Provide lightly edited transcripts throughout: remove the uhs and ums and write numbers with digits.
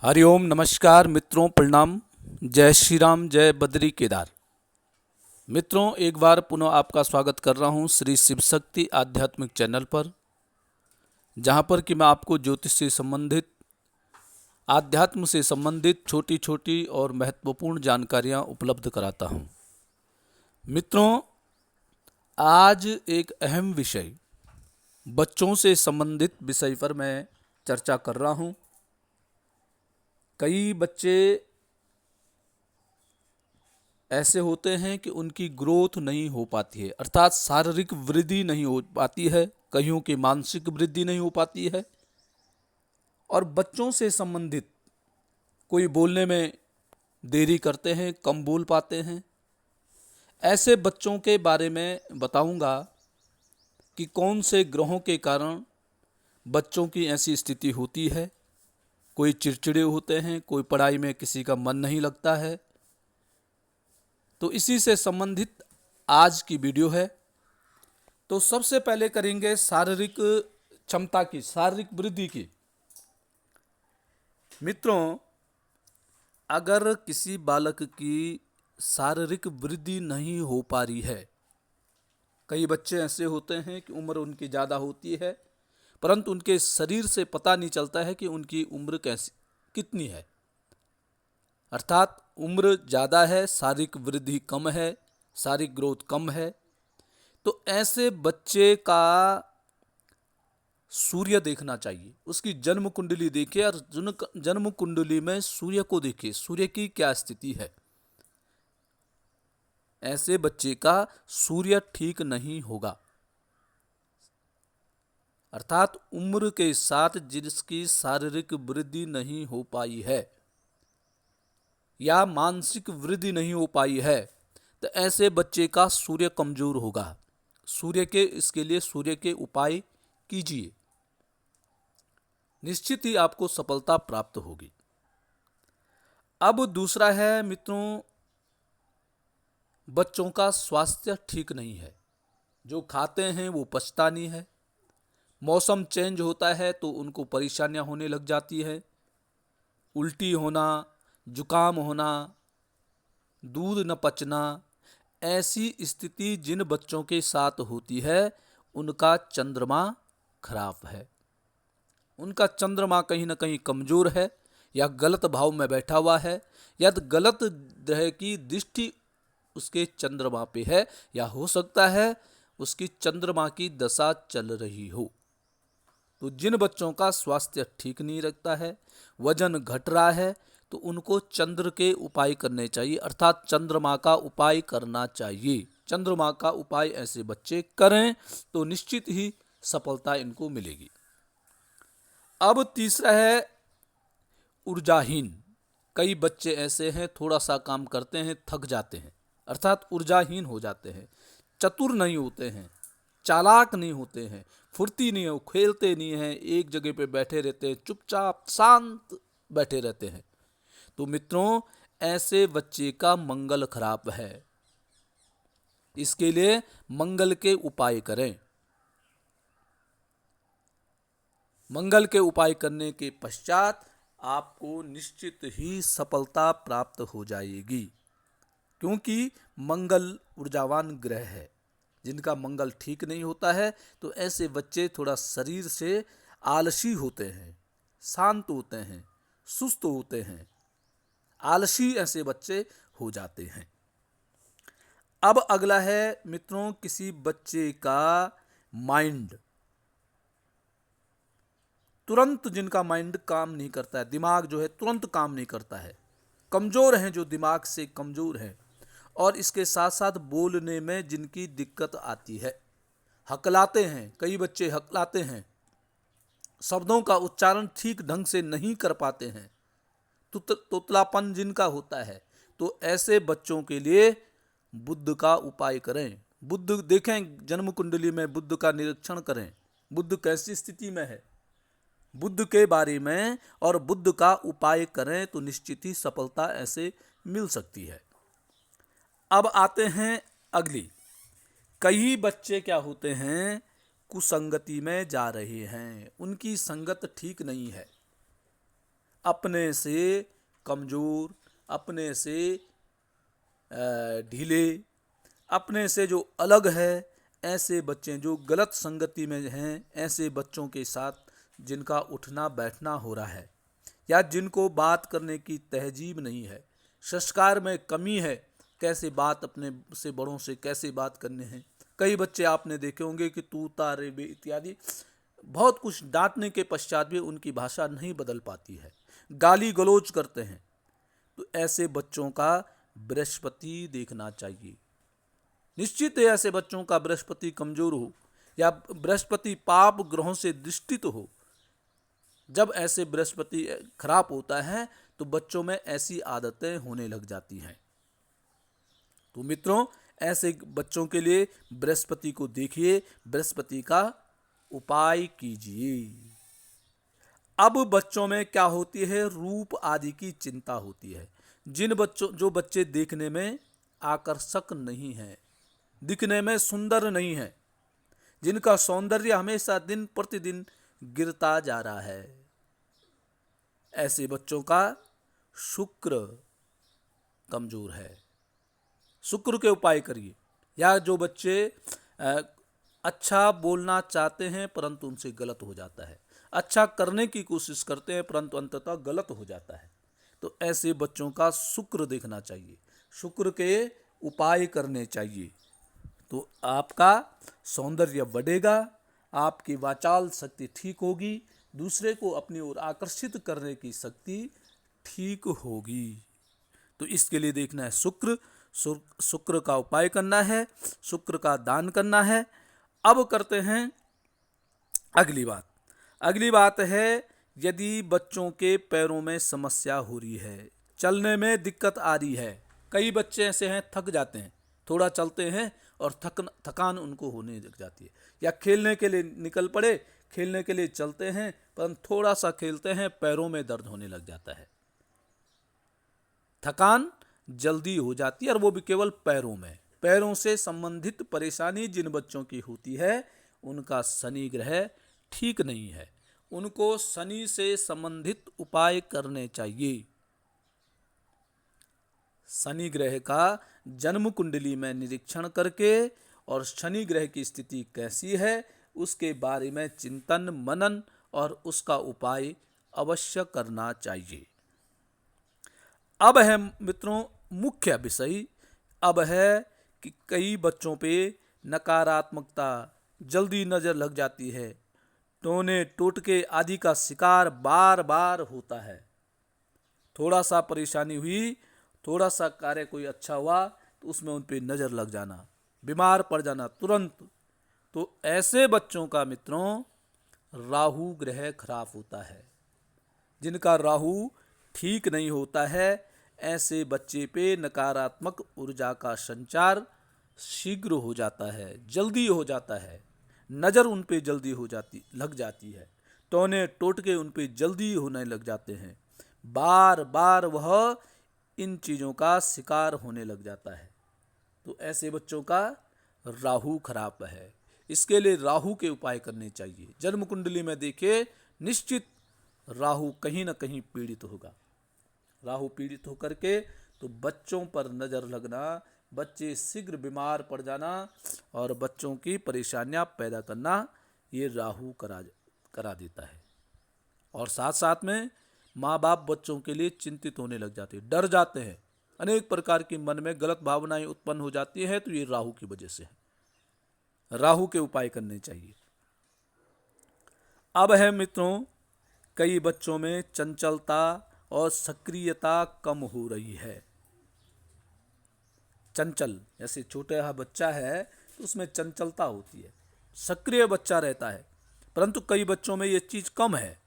हरिओम नमस्कार मित्रों, प्रणाम। जय श्री राम, जय बद्री केदार। मित्रों, एक बार पुनः आपका स्वागत कर रहा हूं श्री शिव शक्ति आध्यात्मिक चैनल पर, जहां पर कि मैं आपको ज्योतिष से संबंधित, आध्यात्म से संबंधित छोटी छोटी और महत्वपूर्ण जानकारियां उपलब्ध कराता हूं। मित्रों, आज एक अहम विषय, बच्चों से संबंधित विषय पर मैं चर्चा कर रहा हूं। कई बच्चे ऐसे होते हैं कि उनकी ग्रोथ नहीं हो पाती है, अर्थात शारीरिक वृद्धि नहीं हो पाती है, कईयों की मानसिक वृद्धि नहीं हो पाती है। और बच्चों से संबंधित कोई बोलने में देरी करते हैं, कम बोल पाते हैं। ऐसे बच्चों के बारे में बताऊंगा कि कौन से ग्रहों के कारण बच्चों की ऐसी स्थिति होती है। कोई चिड़चिड़े होते हैं, कोई पढ़ाई में किसी का मन नहीं लगता है। तो इसी से संबंधित आज की वीडियो है। तो सबसे पहले करेंगे शारीरिक क्षमता की, शारीरिक वृद्धि की। मित्रों, अगर किसी बालक की शारीरिक वृद्धि नहीं हो पा रही है, कई बच्चे ऐसे होते हैं कि उम्र उनकी ज़्यादा होती है, परंतु उनके शरीर से पता नहीं चलता है कि उनकी उम्र कैसी कितनी है। अर्थात उम्र ज़्यादा है, शारीरिक वृद्धि कम है, शारीरिक ग्रोथ कम है। तो ऐसे बच्चे का सूर्य देखना चाहिए, उसकी जन्म कुंडली देखिए और जन्म कुंडली में सूर्य को देखिए, सूर्य की क्या स्थिति है। ऐसे बच्चे का सूर्य ठीक नहीं होगा। अर्थात उम्र के साथ जिसकी शारीरिक वृद्धि नहीं हो पाई है या मानसिक वृद्धि नहीं हो पाई है, तो ऐसे बच्चे का सूर्य कमजोर होगा। इसके लिए सूर्य के उपाय कीजिए, निश्चित ही आपको सफलता प्राप्त होगी। अब दूसरा है मित्रों, बच्चों का स्वास्थ्य ठीक नहीं है। जो खाते हैं वो पचता नहीं है। मौसम चेंज होता है तो उनको परेशानियां होने लग जाती है। उल्टी होना, जुकाम होना, दूध न पचना, ऐसी स्थिति जिन बच्चों के साथ होती है उनका चंद्रमा खराब है। उनका चंद्रमा कहीं ना कहीं कमजोर है, या गलत भाव में बैठा हुआ है, या तो गलत ग्रह की दृष्टि उसके चंद्रमा पे है, या हो सकता है उसकी चंद्रमा की दशा चल रही हो। तो जिन बच्चों का स्वास्थ्य ठीक नहीं रखता है, वजन घट रहा है, तो उनको चंद्र के उपाय करने चाहिए, अर्थात चंद्रमा का उपाय करना चाहिए। चंद्रमा का उपाय ऐसे बच्चे करें तो निश्चित ही सफलता इनको मिलेगी। अब तीसरा है ऊर्जाहीन। कई बच्चे ऐसे हैं, थोड़ा सा काम करते हैं थक जाते हैं, अर्थात ऊर्जाहीन हो जाते हैं। चतुर नहीं होते हैं, चालाक नहीं होते हैं, फुर्ती नहीं हो, खेलते नहीं हैं, एक जगह पे बैठे रहते हैं, चुपचाप शांत बैठे रहते हैं। तो मित्रों, ऐसे बच्चे का मंगल खराब है। इसके लिए मंगल के उपाय करें। मंगल के उपाय करने के पश्चात आपको निश्चित ही सफलता प्राप्त हो जाएगी, क्योंकि मंगल ऊर्जावान ग्रह है। जिनका मंगल ठीक नहीं होता है तो ऐसे बच्चे थोड़ा शरीर से आलसी होते हैं, शांत होते हैं, सुस्त होते हैं, आलसी ऐसे बच्चे हो जाते हैं। अब अगला है मित्रों, किसी बच्चे का माइंड, तुरंत जिनका माइंड काम नहीं करता है, दिमाग जो है तुरंत काम नहीं करता है, कमजोर हैं, जो दिमाग से कमजोर हैं। और इसके साथ साथ बोलने में जिनकी दिक्कत आती है, हकलाते हैं, कई बच्चे हकलाते हैं, शब्दों का उच्चारण ठीक ढंग से नहीं कर पाते हैं, तोतलापन जिनका होता है, तो ऐसे बच्चों के लिए बुध का उपाय करें। बुध देखें, जन्म कुंडली में बुध का निरीक्षण करें, बुध कैसी स्थिति में है, बुध के बारे में और बुध का उपाय करें तो निश्चित ही सफलता ऐसे मिल सकती है। अब आते हैं अगली, कई बच्चे क्या होते हैं, कुसंगति में जा रहे हैं, उनकी संगत ठीक नहीं है। अपने से कमज़ोर, अपने से ढीले, अपने से जो अलग है, ऐसे बच्चे जो गलत संगति में हैं, ऐसे बच्चों के साथ जिनका उठना बैठना हो रहा है या जिनको बात करने की तहजीब नहीं है, संस्कार में कमी है, कैसे बात अपने से बड़ों से कैसे बात करने हैं। कई बच्चे आपने देखे होंगे कि तू तारे बे इत्यादि बहुत कुछ डांटने के पश्चात भी उनकी भाषा नहीं बदल पाती है, गाली गलौज करते हैं। तो ऐसे बच्चों का बृहस्पति देखना चाहिए। निश्चित है ऐसे बच्चों का बृहस्पति कमजोर हो या बृहस्पति पाप ग्रहों से दृष्टित हो। जब ऐसे बृहस्पति खराब होता है तो बच्चों में ऐसी आदतें होने लग जाती हैं। तो मित्रों, ऐसे बच्चों के लिए बृहस्पति को देखिए, बृहस्पति का उपाय कीजिए। अब बच्चों में क्या होती है, रूप आदि की चिंता होती है। जो बच्चे देखने में आकर्षक नहीं है, दिखने में सुंदर नहीं है, जिनका सौंदर्य हमेशा दिन प्रतिदिन गिरता जा रहा है, ऐसे बच्चों का शुक्र कमजोर है। शुक्र के उपाय करिए। या जो बच्चे अच्छा बोलना चाहते हैं परंतु उनसे गलत हो जाता है, अच्छा करने की कोशिश करते हैं परंतु अंततः गलत हो जाता है, तो ऐसे बच्चों का शुक्र देखना चाहिए, शुक्र के उपाय करने चाहिए। तो आपका सौंदर्य बढ़ेगा, आपकी वाचाल शक्ति ठीक होगी, दूसरे को अपनी ओर आकर्षित करने की शक्ति ठीक होगी। तो इसके लिए देखना है शुक्र का उपाय करना है, शुक्र का दान करना है। अब करते हैं अगली बात है, यदि बच्चों के पैरों में समस्या हो रही है, चलने में दिक्कत आ रही है। कई बच्चे ऐसे हैं थक जाते हैं, थोड़ा चलते हैं और थकान उनको होने लग जाती है। या खेलने के लिए निकल पड़े, खेलने के लिए चलते हैं पर थोड़ा सा खेलते हैं, पैरों में दर्द होने लग जाता है, थकान जल्दी हो जाती है और वो भी केवल पैरों में। पैरों से संबंधित परेशानी जिन बच्चों की होती है उनका शनि ग्रह ठीक नहीं है, उनको शनि से संबंधित उपाय करने चाहिए। शनि ग्रह का जन्म कुंडली में निरीक्षण करके और शनि ग्रह की स्थिति कैसी है उसके बारे में चिंतन मनन और उसका उपाय अवश्य करना चाहिए। अब है मित्रों मुख्य विषय, अब है कि कई बच्चों पे नकारात्मकता जल्दी नजर लग जाती है, टोने टोटके आदि का शिकार बार बार होता है। थोड़ा सा परेशानी हुई, थोड़ा सा कार्य कोई अच्छा हुआ तो उसमें उन पे नजर लग जाना, बीमार पड़ जाना तुरंत। तो ऐसे बच्चों का मित्रों राहु ग्रह खराब होता है। जिनका राहु ठीक नहीं होता है, ऐसे बच्चे पे नकारात्मक ऊर्जा का संचार शीघ्र हो जाता है, जल्दी हो जाता है, नज़र उन पे जल्दी लग जाती है, टोने टोटके उन पे जल्दी होने लग जाते हैं, बार बार वह इन चीज़ों का शिकार होने लग जाता है। तो ऐसे बच्चों का राहु खराब है, इसके लिए राहु के उपाय करने चाहिए। जन्म कुंडली में देखिए, निश्चित राहु कहीं ना कहीं पीड़ित होगा। राहु पीड़ित होकर के तो बच्चों पर नज़र लगना, बच्चे शीघ्र बीमार पड़ जाना और बच्चों की परेशानियां पैदा करना, ये राहु करा देता है। और साथ साथ में माँ बाप बच्चों के लिए चिंतित होने लग जाते हैं, डर जाते हैं, अनेक प्रकार की मन में गलत भावनाएं उत्पन्न हो जाती हैं, तो ये राहु की वजह से है। राहु के उपाय करने चाहिए। अब है मित्रों, कई बच्चों में चंचलता और सक्रियता कम हो रही है। चंचल, जैसे छोटा बच्चा है तो उसमें चंचलता होती है, सक्रिय बच्चा रहता है, परंतु कई बच्चों में ये चीज़ कम है,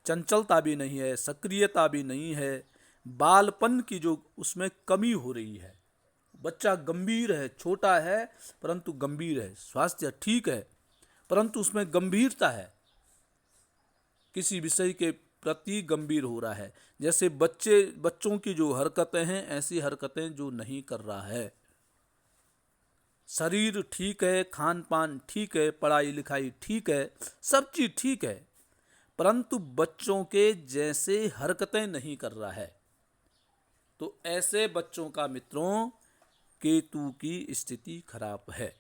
चंचलता भी नहीं है, सक्रियता भी नहीं है, बालपन की जो उसमें कमी हो रही है। बच्चा गंभीर है, छोटा है परंतु गंभीर है, स्वास्थ्य ठीक है परंतु उसमें गंभीरता है, किसी विषय के प्रति गंभीर हो रहा है। जैसे बच्चों की जो हरकतें हैं, ऐसी हरकतें जो नहीं कर रहा है। शरीर ठीक है, खान पान ठीक है, पढ़ाई लिखाई ठीक है, सब चीज़ ठीक है, परंतु बच्चों के जैसे हरकतें नहीं कर रहा है, तो ऐसे बच्चों का मित्रों केतु की स्थिति खराब है।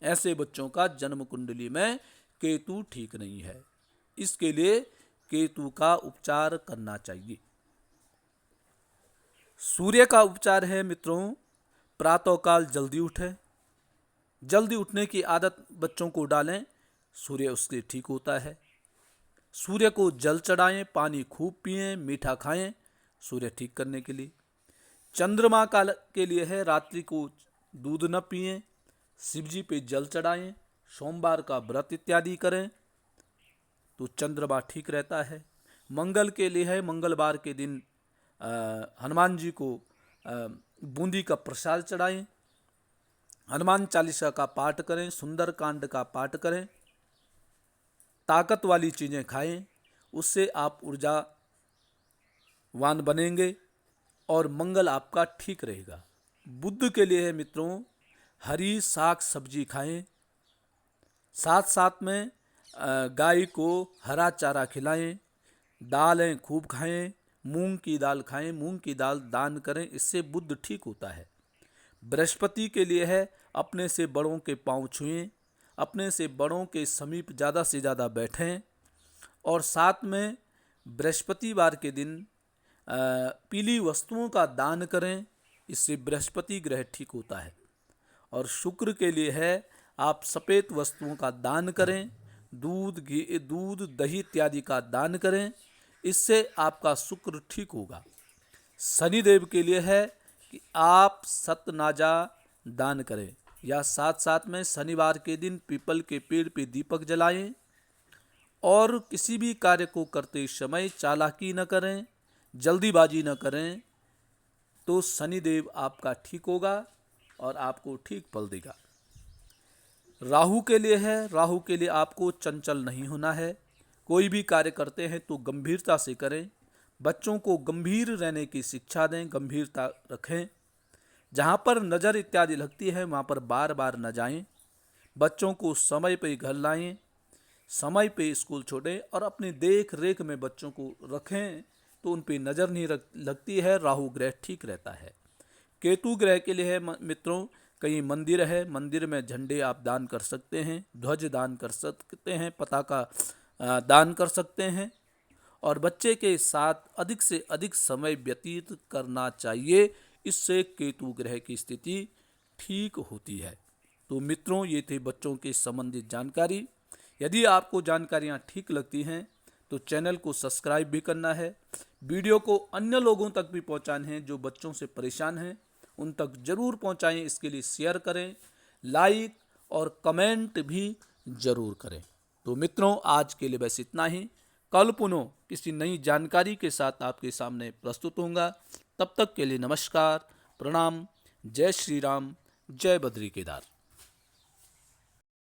ऐसे बच्चों का जन्म कुंडली में केतु ठीक नहीं है। इसके लिए केतु का उपचार करना चाहिए। सूर्य का उपचार है मित्रों, प्रातःकाल जल्दी उठें। जल्दी उठने की आदत बच्चों को डालें, सूर्य उससे ठीक होता है। सूर्य को जल चढ़ाएं, पानी खूब पिएं, मीठा खाएं, सूर्य ठीक करने के लिए। चंद्रमा काल के लिए है, रात्रि को दूध न पिएं, शिवजी पे जल चढ़ाएं, सोमवार का व्रत इत्यादि करें तो चंद्रमा ठीक रहता है। मंगल के लिए है, मंगलवार के दिन हनुमान जी को बूंदी का प्रसाद चढ़ाएं, हनुमान चालीसा का पाठ करें, सुंदरकांड का पाठ करें, ताकत वाली चीज़ें खाएं, उससे आप ऊर्जावान बनेंगे और मंगल आपका ठीक रहेगा। बुध के लिए है मित्रों, हरी साग सब्जी खाएं, साथ साथ में गाय को हरा चारा खिलाएं, दालें खूब खाएं, मूंग की दाल खाएं, मूंग की दाल दान करें, इससे बुध ठीक होता है। बृहस्पति के लिए है, अपने से बड़ों के पांव छुएं, अपने से बड़ों के समीप ज़्यादा से ज़्यादा बैठें और साथ में बृहस्पतिवार के दिन पीली वस्तुओं का दान करें, इससे बृहस्पति ग्रह ठीक होता है। और शुक्र के लिए है, आप सफ़ेद वस्तुओं का दान करें, दूध घी दूध दही इत्यादि का दान करें, इससे आपका शुक्र ठीक होगा। शनिदेव के लिए है कि आप सतनाजा दान करें या साथ साथ में शनिवार के दिन पीपल के पेड़ पे दीपक जलाएं और किसी भी कार्य को करते समय चालाकी न करें, जल्दीबाजी न करें, तो शनिदेव आपका ठीक होगा और आपको ठीक फल देगा। राहु के लिए है, राहु के लिए आपको चंचल नहीं होना है। कोई भी कार्य करते हैं तो गंभीरता से करें, बच्चों को गंभीर रहने की शिक्षा दें, गंभीरता रखें। जहाँ पर नज़र इत्यादि लगती है वहाँ पर बार बार न जाएं। बच्चों को समय पे घर लाएं, समय पे स्कूल छोड़ें और अपनी देख रेख में बच्चों को रखें तो उन पे नज़र नहीं लगती है, राहु ग्रह ठीक रहता है। केतु ग्रह के लिए है मित्रों, कहीं मंदिर है, मंदिर में झंडे आप दान कर सकते हैं, ध्वज दान कर सकते हैं, पताका दान कर सकते हैं और बच्चे के साथ अधिक से अधिक समय व्यतीत करना चाहिए, इससे केतु ग्रह की स्थिति ठीक होती है। तो मित्रों, ये थे बच्चों के संबंधित जानकारी। यदि आपको जानकारियाँ ठीक लगती हैं तो चैनल को सब्सक्राइब भी करना है, वीडियो को अन्य लोगों तक भी पहुंचाने हैं जो बच्चों से परेशान हैं, उन तक जरूर पहुंचाएं। इसके लिए शेयर करें, लाइक और कमेंट भी जरूर करें। तो मित्रों, आज के लिए बस इतना ही। कल पुनः किसी नई जानकारी के साथ आपके सामने प्रस्तुत होऊंगा। तब तक के लिए नमस्कार, प्रणाम, जय श्री राम, जय बद्री केदार।